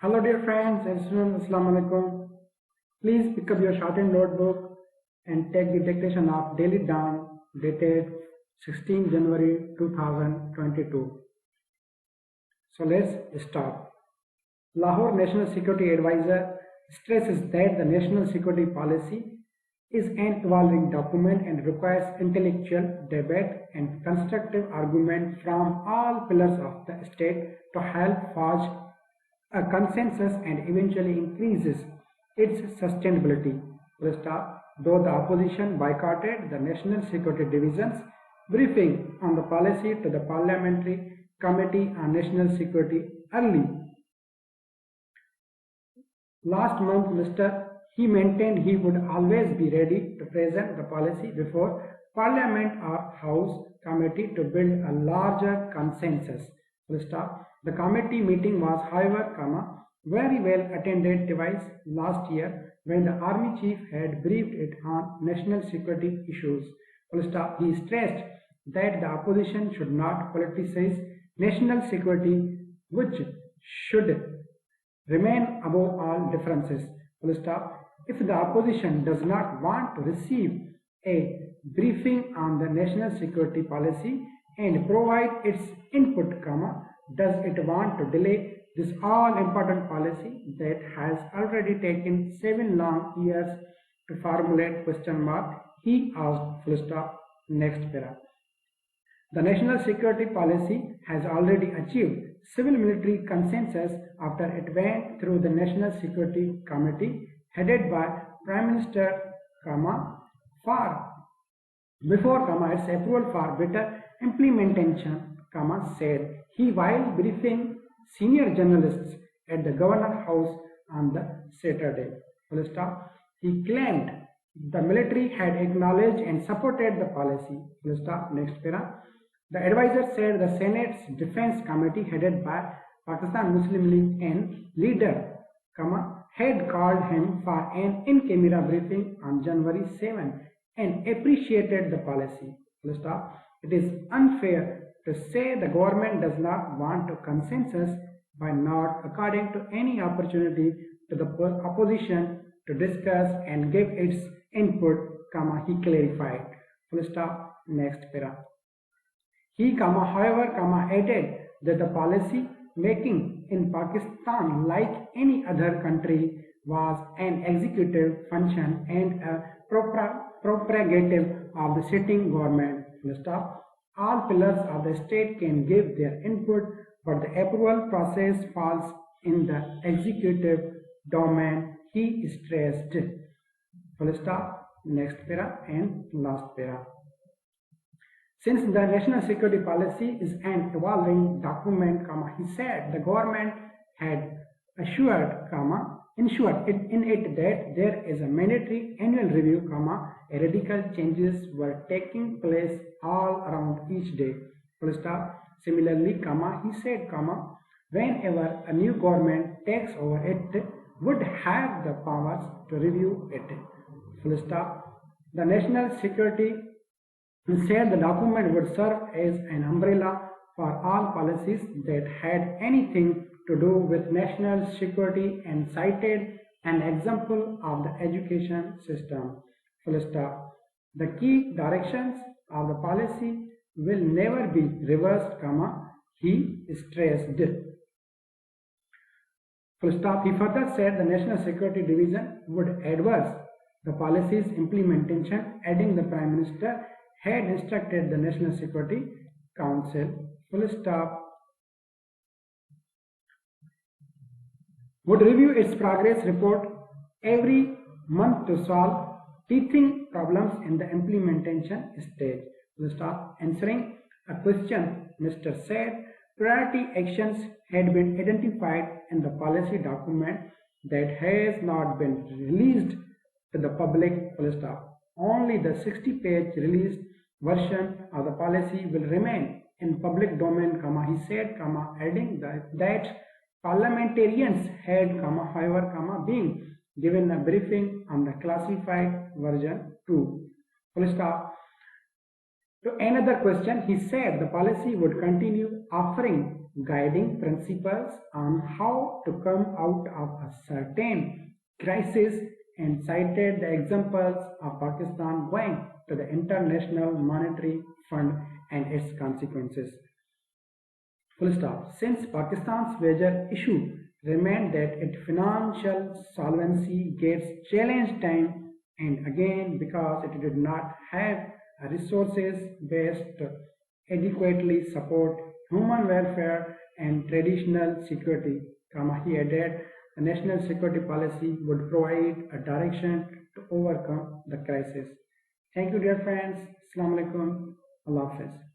Hello dear friends and students, Assalamu alaikum. Please pick up your shortened notebook and take the dictation of Daily Dawn dated 16 January 2022. So let's start. Lahore National Security Advisor stresses that the national security policy is an evolving document and requires intellectual debate and constructive argument from all pillars of the state to help forge a consensus and eventually increases its sustainability. Though the opposition boycotted the National Security Division's briefing on the policy to the Parliamentary Committee on National Security early last month, he maintained he would always be ready to present the policy before Parliament or House Committee to build a larger consensus. The committee meeting was, however, very well attended device last year when the Army Chief had briefed it on national security issues. He stressed that the opposition should not politicize national security, which should remain above all differences. If the opposition does not want to receive a briefing on the national security policy and provide its input, does it want to delay this all-important policy that has already taken 7 long years to formulate? He asked. Next para. The national security policy has already achieved civil-military consensus after it went through the National Security Committee headed by Prime Minister, before, its approval for better implementation, said he while briefing senior journalists at the Governor House on the Saturday. He claimed the military had acknowledged and supported the policy. Next para. The advisor said the Senate's Defense Committee headed by Pakistan Muslim League and leader, had called him for an in-camera briefing on January 7 and appreciated the policy. It is unfair to say the government does not want a consensus by not according to any opportunity to the opposition to discuss and give its input, he clarified. Next para. He, however, added that the policy making in Pakistan, like any other country, was an executive function and a prerogative of the sitting government. All pillars of the state can give their input, but the approval process falls in the executive domain, he stressed. Next para and last para. Since the national security policy is an evolving document, he said the government had ensured in it that there is a mandatory annual review, radical changes were taking place all around each day. Similarly, he said, whenever a new government takes over, it would have the powers to review it. The national security said the document would serve as an umbrella for all policies that had anything to do with national security and cited an example of the education system. The key directions of the policy will never be reversed, he stressed. He further said the National Security Division would advise the policy's implementation, adding the Prime Minister had instructed the National Security Council, would review its progress report every month to solve teething problems in the implementation stage. Answering a question, Mr. said priority actions had been identified in the policy document that has not been released to the public. Only the 60-page released version of the policy will remain in public domain, he said, adding that parliamentarians had, however, been given a briefing on the classified version too. To another question, he said the policy would continue offering guiding principles on how to come out of a certain crisis and cited the examples of Pakistan going to the International Monetary Fund and its consequences. Full stop. Since Pakistan's major issue remained that its financial solvency gets challenged time and again because it did not have resources based to adequately support human welfare and traditional security, he added, the national security policy would provide a direction to overcome the crisis. Thank you, dear friends. Assalamu alaikum. Allah Hafiz.